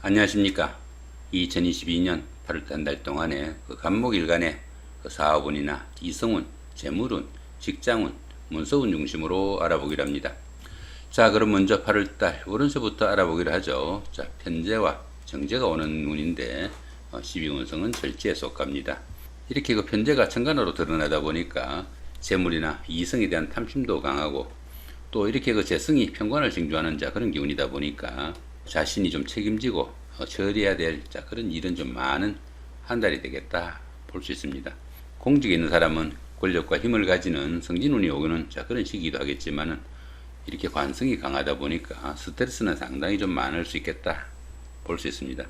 안녕하십니까. 2022년 8월 한 달 동안에 간목일간의 사업운이나 이성운, 재물운, 직장운, 문서운 중심으로 알아보기로 합니다. 자, 그럼 먼저 8월 달 오른쪽부터 알아보기로 하죠. 자, 편재와 정제가 오는 운인데 12운성은 절지에 속합니다. 이렇게 편재가 천간으로 드러나다 보니까 재물이나 이성에 대한 탐심도 강하고 또 이렇게 재성이 편관을 징조하는 그런 기운이다 보니까 자신이 좀 책임지고 처리해야 될 그런 일은 좀 많은 한 달이 되겠다 볼 수 있습니다. 공직에 있는 사람은 권력과 힘을 가지는 성진운이 오는 그런 시기이기도 하겠지만은 이렇게 관성이 강하다 보니까 스트레스는 상당히 좀 많을 수 있겠다 볼 수 있습니다.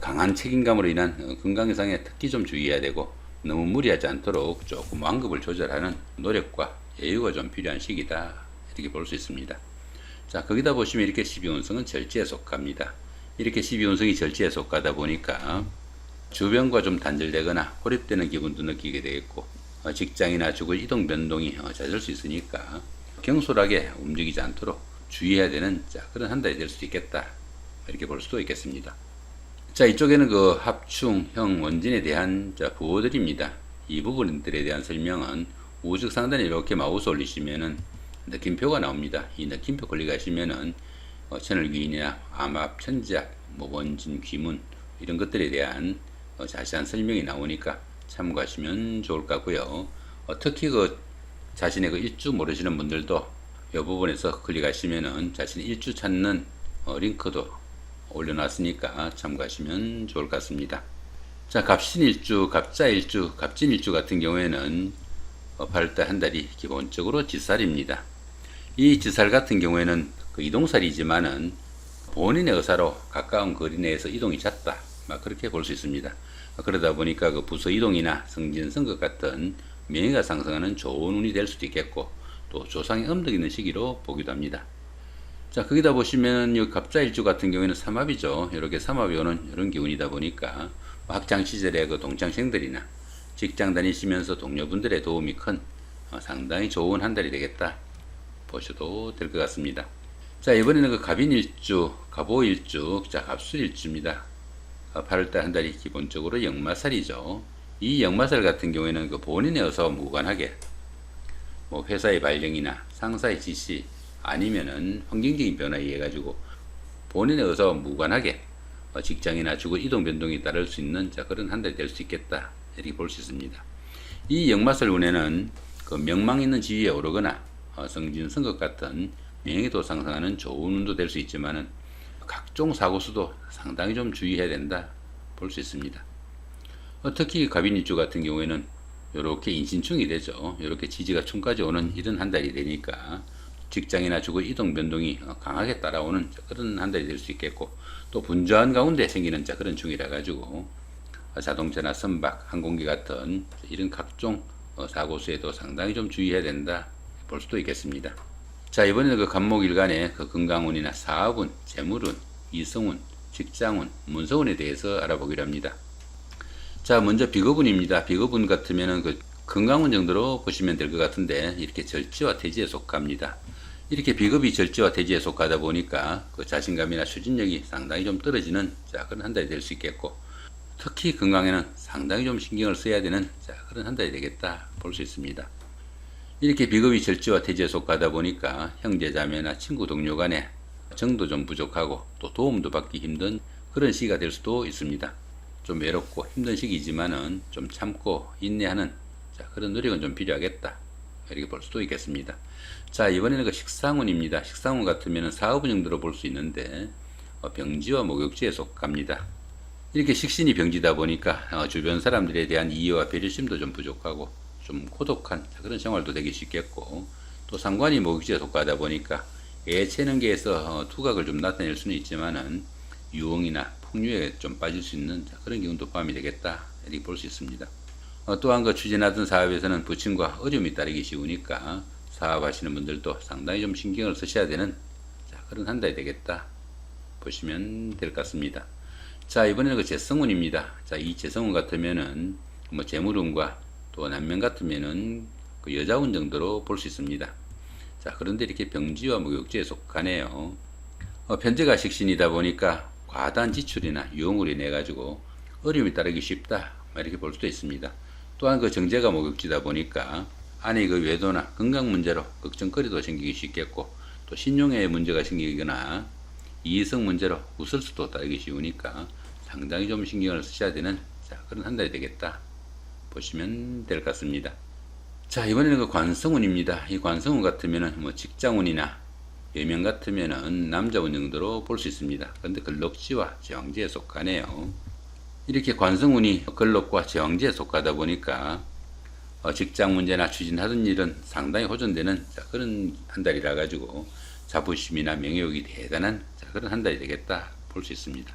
강한 책임감으로 인한 건강상에 특히 좀 주의해야 되고 너무 무리하지 않도록 조금 완급을 조절하는 노력과 여유가 좀 필요한 시기다 이렇게 볼 수 있습니다. 자, 거기다 보시면 이렇게 12운성은 절지에 속합니다. 이렇게 12운성이 절지에 속하다 보니까 주변과 좀 단절되거나 고립되는 기분도 느끼게 되겠고 직장이나 주거 이동 변동이 잦을 수 있으니까 경솔하게 움직이지 않도록 주의해야 되는 그런 한 달이 될 수도 있겠다 이렇게 볼 수도 있겠습니다. 자, 이쪽에는 합충, 형, 원진에 대한 부호들입니다. 이 부분들에 대한 설명은 우측 상단에 이렇게 마우스 올리시면은 느낌표가 나옵니다. 이 느낌표 클릭하시면은 천을귀인이나 암합, 천지합, 원진, 귀문 이런 것들에 대한 자세한 설명이 나오니까 참고하시면 좋을 것 같고요. 특히 자신의 일주 모르시는 분들도 이 부분에서 클릭하시면은 자신의 일주 찾는 링크도 올려놨으니까 참고하시면 좋을 것 같습니다. 자, 갑신일주, 갑자일주, 갑진일주 같은 경우에는 8월달 한 달이 기본적으로 지살입니다. 이 지살 같은 경우에는 이동살이지만은 본인의 의사로 가까운 거리 내에서 이동이 잦다 그렇게 볼 수 있습니다. 그러다 보니까 부서 이동이나 승진, 선거 같은 명예가 상승하는 좋은 운이 될 수도 있겠고 또 조상의 음덕이 있는 시기로 보기도 합니다. 자, 거기다 보시면 이 갑자일주 같은 경우에는 삼합이죠. 이렇게 삼합이 오는 이런 기운이다 보니까 학창 시절에 동창생들이나 직장 다니시면서 동료분들의 도움이 큰 상당히 좋은 한 달이 되겠다 보셔도 될 것 같습니다. 자, 이번에는 갑인일주, 갑오일주, 갑술일주입니다. 8월달 한 달이 기본적으로 역마살이죠. 이 역마살 같은 경우에는 본인의 의사와 무관하게 회사의 발령이나 상사의 지시 아니면은 환경적인 변화에 의해 가지고 본인의 의사와 무관하게 직장이나 주거 이동 변동이 따를 수 있는 그런 한 달이 될 수 있겠다 이렇게 볼 수 있습니다. 이 역마살 운에는 명망 있는 지위에 오르거나 성진, 선거 같은 명예도 상승하는 좋은 운도 될 수 있지만은 각종 사고수도 상당히 좀 주의해야 된다 볼 수 있습니다. 특히 갑인일주 같은 경우에는 이렇게 인신충이 되죠. 이렇게 지지가 충까지 오는 이런 한 달이 되니까 직장이나 주거 이동 변동이 강하게 따라오는 그런 한 달이 될 수 있겠고 또 분주한 가운데 생기는 그런 중이라 가지고 자동차나 선박, 항공기 같은 이런 각종 사고수에도 상당히 좀 주의해야 된다 볼 수도 있겠습니다. 자, 이번에는 간목일간의 건강운이나 사업운, 재물운, 이성운, 직장운, 문서운에 대해서 알아보기로 합니다. 자, 먼저 비겁운입니다. 비겁운 같으면은 건강운 정도로 보시면 될 것 같은데 이렇게 절지와 태지에 속합니다. 이렇게 비겁이 절지와 태지에 속하다 보니까 자신감이나 추진력이 상당히 좀 떨어지는 그런 한 달이 될 수 있겠고 특히 건강에는 상당히 좀 신경을 써야 되는 그런 한 달이 되겠다 볼 수 있습니다. 이렇게 비겁이 절지와 태지에 속하다 보니까 형제자매나 친구 동료 간에 정도 좀 부족하고 또 도움도 받기 힘든 그런 시기가 될 수도 있습니다. 좀 외롭고 힘든 시기지만은 좀 참고 인내하는 그런 노력은 좀 필요하겠다 이렇게 볼 수도 있겠습니다. 자, 이번에는 식상운입니다. 식상운 같으면 사업운 정도로 볼 수 있는데 병지와 목욕지에 속합니다. 이렇게 식신이 병지다 보니까 주변 사람들에 대한 이해와 배려심도 좀 부족하고 좀 고독한 그런 생활도 되기 쉽겠고 또 상관이 목욕지에 속하다 보니까 애체능계에서 두각을 좀 나타낼 수는 있지만은 유흥이나 풍류에 좀 빠질 수 있는 그런 기운도 포함이 되겠다 이렇게 볼 수 있습니다. 또한 추진하던 사업에서는 부침과 어려움이 따르기 쉬우니까 사업하시는 분들도 상당히 좀 신경을 쓰셔야 되는 그런 한 달이 되겠다 보시면 될 것 같습니다. 자, 이번에는 재성운입니다. 자, 이 재성운 같으면은 재물운과 또 남면 같으면은 여자운 정도로 볼 수 있습니다. 자, 그런데 이렇게 병지와 목욕지에 속하네요. 편제가 식신이다 보니까 과다한 지출이나 유흥으로 인해 가지고 어려움이 따르기 쉽다 이렇게 볼 수도 있습니다. 또한 그 정제가 목욕지다 보니까 아내 그 외도나 건강 문제로 걱정거리도 생기기 쉽겠고, 또 신용에 문제가 생기거나 이성 문제로 구설수도 따르기 쉬우니까 상당히 좀 신경을 쓰셔야 되는 그런 한 달이 되겠다 보시면 될 것 같습니다. 자, 이번에는 그 관성운입니다. 이 관성운 같으면은 뭐 직장운이나 여명 같으면은 남자운 정도로 볼 수 있습니다. 그런데 걸록지와 제왕지에 속하네요. 이렇게 관성운이 걸록과 제왕지에 속하다 보니까 직장 문제나 추진하던 일은 상당히 호전되는 그런 한 달이라 가지고 자부심이나 명예욕이 대단한 그런 한 달이 되겠다 볼 수 있습니다.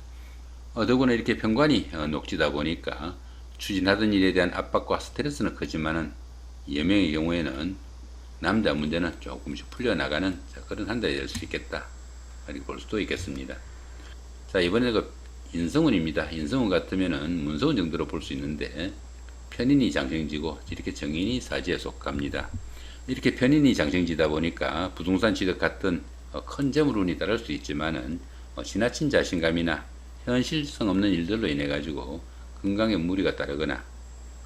더구나 이렇게 편관이 녹지다 보니까 추진하던 일에 대한 압박과 스트레스는 크지만은 여명의 경우에는 남자 문제는 조금씩 풀려나가는 그런 한 달이 될 수 있겠다 이렇게 볼 수도 있겠습니다. 자, 이번에 그 인성운입니다. 인성운 같으면은 문서운 정도로 볼 수 있는데 편인이 장생지고 이렇게 정인이 사지에 속합니다. 이렇게 편인이 장생지다 보니까 부동산 취득 같은 큰 재물운이 따를 수 있지만은 지나친 자신감이나 현실성 없는 일들로 인해 가지고 건강에 무리가 따르거나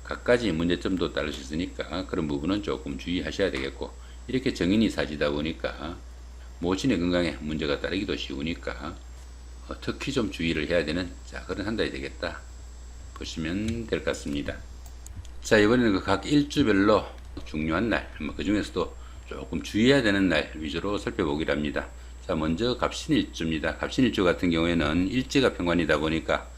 갖가지 문제점도 따를 수 있으니까 그런 부분은 조금 주의하셔야 되겠고, 이렇게 정인이 사지다 보니까 모친의 건강에 문제가 따르기도 쉬우니까 특히 좀 주의를 해야 되는 그런 한 달이 되겠다 보시면 될 것 같습니다. 자, 이번에는 그 각 일주별로 중요한 날, 그 중에서도 조금 주의해야 되는 날 위주로 살펴보기로 합니다. 자, 먼저 갑신일주입니다. 갑신일주 같은 경우에는 일지가 편관이다 보니까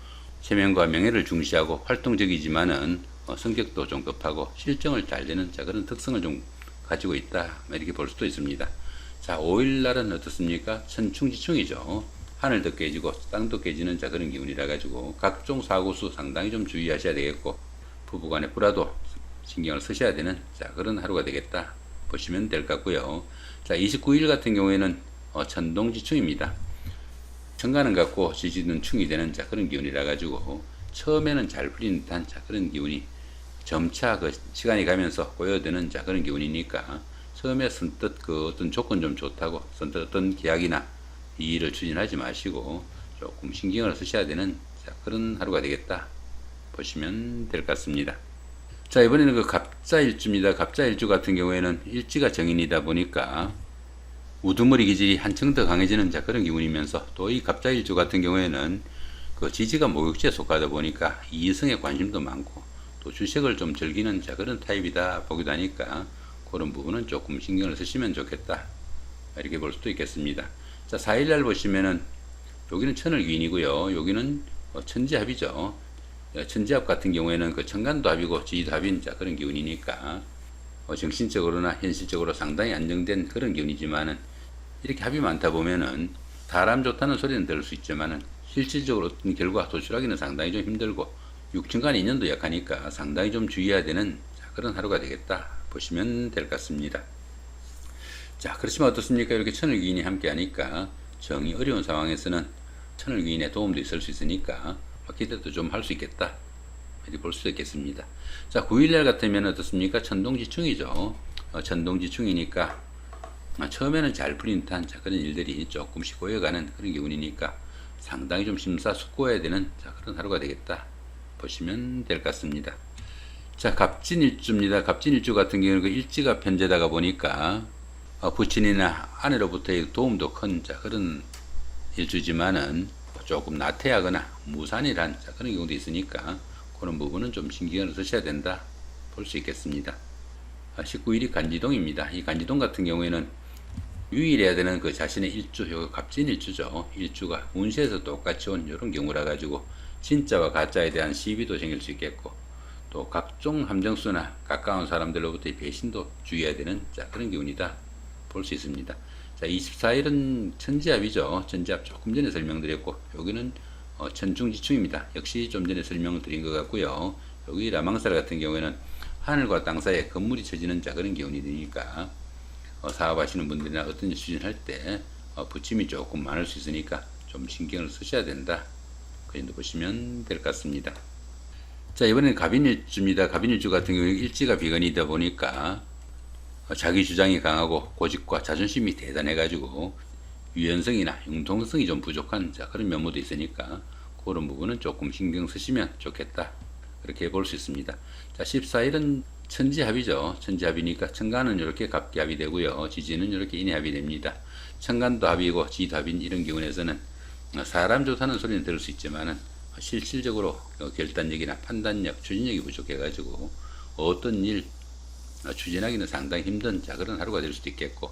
체면과 명예를 중시하고 활동적이지만은 성격도 좀 급하고 실정을 잘 내는 그런 특성을 좀 가지고 있다 이렇게 볼 수도 있습니다. 자, 5일날은 어떻습니까? 천충지충이죠. 하늘도 깨지고 땅도 깨지는 그런 기운이라 가지고 각종 사고수 상당히 좀 주의하셔야 되겠고, 부부간의 불화도 신경을 쓰셔야 되는 그런 하루가 되겠다 보시면 될 것 같고요. 자, 29일 같은 경우에는 천동지충입니다. 천간은 갖고 지지는 충이 되는 그런 기운이라 가지고 처음에는 잘 풀리는 듯한 그런 기운이 점차 그 시간이 가면서 고여드는 그런 기운이니까 처음에 선뜻 그 어떤 조건 좀 좋다고 선뜻 어떤 계약이나 이 일을 추진하지 마시고 조금 신경을 쓰셔야 되는 그런 하루가 되겠다 보시면 될 것 같습니다. 자, 이번에는 그 갑자일주입니다. 갑자일주 같은 경우에는 일지가 정인이다 보니까 우두머리 기질이 한층 더 강해지는 그런 기운이면서, 또 이 갑자일주 같은 경우에는 그 지지가 목욕지에 속하다 보니까 이성에 관심도 많고 또 주식을 좀 즐기는 그런 타입이다 보기도 하니까 그런 부분은 조금 신경을 쓰시면 좋겠다 이렇게 볼 수도 있겠습니다. 자, 4일날 보시면은 여기는 천을귀인이고요. 여기는 천지합이죠. 천지합 같은 경우에는 그 천간도 합이고 지지도 합인 그런 기운이니까 정신적으로나 현실적으로 상당히 안정된 그런 기운이지만은, 이렇게 합이 많다 보면은 사람 좋다는 소리는 들을 수 있지만은 실질적으로 어떤 결과 도출하기는 상당히 좀 힘들고 육천간 인연도 약하니까 상당히 좀 주의해야 되는 그런 하루가 되겠다 보시면 될 것 같습니다. 자, 그렇지만 어떻습니까? 이렇게 천을귀인이 함께 하니까 정이 어려운 상황에서는 천을귀인의 도움도 있을 수 있으니까 기대도 좀 할 수 있겠다 이렇게 볼 수 있겠습니다. 자, 9일날 같으면 어떻습니까? 천동지충이죠. 천동지충이니까 처음에는 잘 풀린 듯한 그런 일들이 조금씩 고여가는 그런 기운이니까 상당히 좀 심사숙고해야 되는 그런 하루가 되겠다 보시면 될 것 같습니다. 자, 갑진일주입니다. 갑진일주 같은 경우는 그 일지가 편제다가 보니까 부친이나 아내로부터의 도움도 큰 그런 일주지만은 조금 나태하거나 무산이란 그런 경우도 있으니까 그런 부분은 좀 신경을 쓰셔야 된다 볼 수 있겠습니다. 19일이 간지동입니다. 이 간지동 같은 경우에는 유일해야 되는 그 자신의 일주, 요 갑진일주죠. 일주가 운세에서 똑같이 온 이런 경우라 가지고 진짜와 가짜에 대한 시비도 생길 수 있겠고, 또 각종 함정수나 가까운 사람들로부터의 배신도 주의해야 되는 그런 기운이다 볼 수 있습니다. 자, 24일은 천지합이죠. 천지합 조금 전에 설명드렸고, 여기는 천중지충입니다. 역시 좀 전에 설명을 드린 것 같고요. 여기 라망살 같은 경우에는 하늘과 땅 사이에 건물이 쳐지는 그런 기운이 되니까 사업하시는 분들이나 어떤 일 추진할 때 부침이 조금 많을 수 있으니까 좀 신경을 쓰셔야 된다. 그 정도 보시면 될 것 같습니다. 자, 이번에는 갑인일주입니다. 갑인일주 같은 경우에 일지가 비건이다 보니까 자기 주장이 강하고 고집과 자존심이 대단해 가지고 유연성이나 융통성이 좀 부족한 그런 면모도 있으니까 그런 부분은 조금 신경 쓰시면 좋겠다. 그렇게 볼 수 있습니다. 자, 14일은 천지합이죠. 천지합이니까 천간은 이렇게 갑기합이 되고요. 지지는 이렇게 인해합이 됩니다. 천간도 합이고 지도 합인 이런 경우에서는 사람 좋다는 소리는 들을 수 있지만은 실질적으로 결단력이나 판단력, 추진력이 부족해가지고 어떤 일 추진하기는 상당히 힘든 그런 하루가 될 수도 있겠고,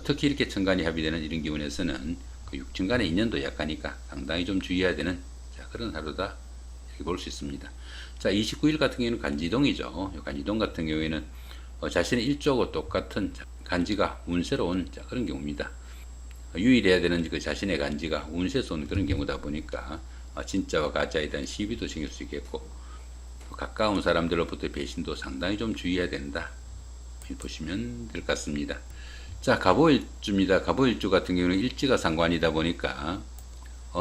특히 이렇게 천간이 합의되는 이런 기운에서는 그 육천간의 인연도 약하니까 상당히 좀 주의해야 되는 그런 하루다 이렇게 볼 수 있습니다. 자, 29일 같은 경우에는 간지동이죠. 간지동 같은 경우에는 자신의 일조하고 똑같은 간지가 운세로 온 그런 경우입니다. 유일해야 되는 그 자신의 간지가 운세에서 온 그런 경우다 보니까 진짜와 가짜에 대한 시비도 생길 수 있겠고, 가까운 사람들로부터 배신도 상당히 좀 주의해야 된다 보시면 될 것 같습니다. 자, 갑오일주입니다. 갑오일주 같은 경우는 일지가 상관이다 보니까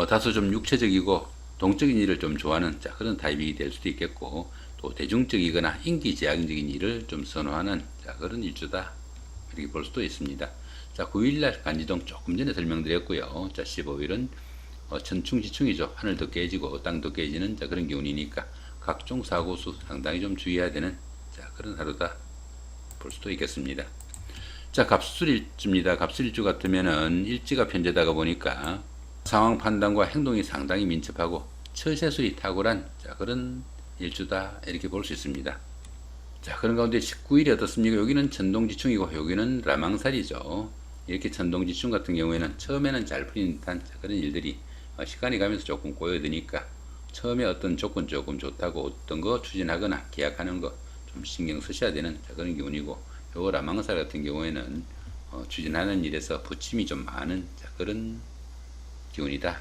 다소 좀 육체적이고 동적인 일을 좀 좋아하는 그런 타입이 될 수도 있겠고, 또 대중적이거나 인기지향적인 일을 좀 선호하는 그런 일주다 이렇게 볼 수도 있습니다. 자, 9일날 간지동 조금 전에 설명드렸고요. 자, 15일은 천충지충이죠. 하늘도 깨지고 땅도 깨지는 그런 기운이니까 각종 사고수 상당히 좀 주의해야 되는 그런 하루다 볼 수도 있겠습니다. 자, 갑술일주입니다. 갑술일주 같으면은 일지가 편제다가 보니까 상황 판단과 행동이 상당히 민첩하고 처세술이 탁월한 그런 일주다 이렇게 볼 수 있습니다. 자, 그런 가운데 19일이 어떻습니까? 여기는 천동지충이고 여기는 라망살이죠. 이렇게 천동지충 같은 경우에는 처음에는 잘 풀리는 듯한 그런 일들이 시간이 가면서 조금 꼬여드니까 처음에 어떤 조건 조금 좋다고 어떤 거 추진하거나 계약하는 거 좀 신경 쓰셔야 되는 그런 기운이고, 요 라망살 같은 경우에는 추진하는 일에서 부침이 좀 많은 그런 기운이다.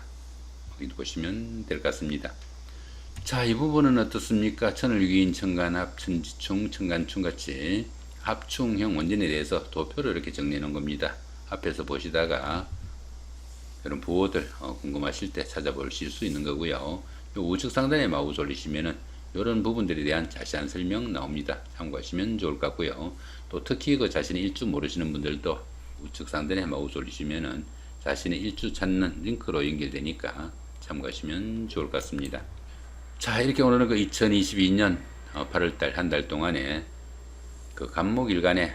여기 보시면 될 것 같습니다. 자, 이 부분은 어떻습니까? 천을귀인, 천간합, 천지충, 천간충 같이 합충형 원전에 대해서 도표를 이렇게 정리해 놓은 겁니다. 앞에서 보시다가 이런 부호들 궁금하실 때 찾아보실 수 있는 거고요. 요 우측 상단에 마우스 올리시면은 이런 부분들에 대한 자세한 설명 나옵니다. 참고하시면 좋을 것 같고요. 또 특히 그 자신의 일주 모르시는 분들도 우측 상단에 마우스 올리시면은 자신의 일주 찾는 링크로 연결되니까 참고하시면 좋을 것 같습니다. 자, 이렇게 오늘은 그 2022년 8월달 한 달 동안에 그 간목일간의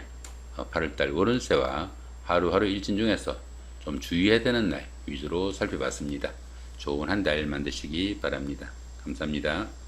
8월달 월운세와 하루하루 일진 중에서 좀 주의해야 되는 날 위주로 살펴봤습니다. 좋은 한 달 만드시기 바랍니다. 감사합니다.